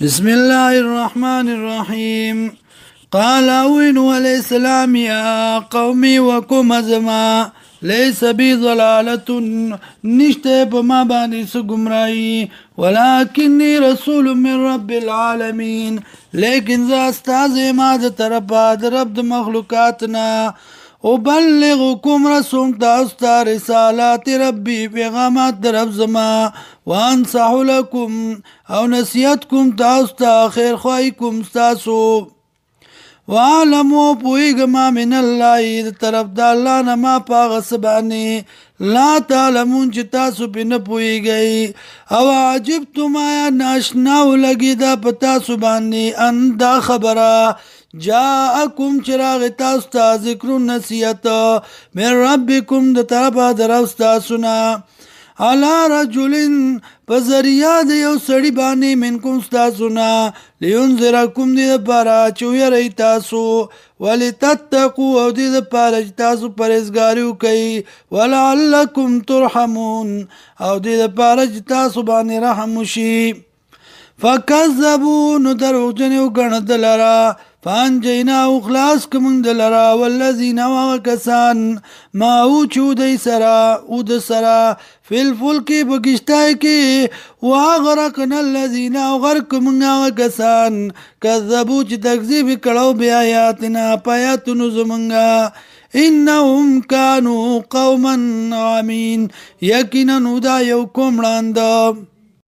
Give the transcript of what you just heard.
بسم الله الرحمن الرحيم. قال نوح عليه السلام يا قومي وكم زما ليس بي ضلالة نشته بما باني سقمرأي ولكني رسول من رب العالمين لكن ذا استاذ ما ذا تربى رب مخلوقاتنا أبلغكم رسول تاستا رسالات ربي پیغامات رب زما وانصح لكم او نصیحتكم تاستا خیر خواهیكم ستاسو وعلمو پویگما من الله طرف دا اللہ نما پاغ سبانی لا تعلمون چی تاسو پی نپویگئی او عجبتم آیا ناشناو لگی دا پتاسو بانی ان دا خبرا جاءکم چراغ تاستا ذکر نصیحت من ربکم دا طرف درستا سنا علا رجلن پزریاد یو سڑی بانی منکم ستاسونا لینذرکم دی پارا چوی رئی تاسو ولی تتقو او دی پارا تاسو پرزگاریو کئی ولعلکم ترحمون او دی پارا تاسو بانی رحمشی فکذبو نو دروغ جنیو گرند لرا فانجینا اخلاص کمون دلرا والذین وکسان ما اوچو دی سرا او د سرا فی الفلکی بگشتای کی واغرقنا الذین غرق من وکسان کذبو چی تکذیب کڑو بی آیاتنا پایاتنو زمنگا انهم کانو قوما عامین یقینا دا یو کوم لاند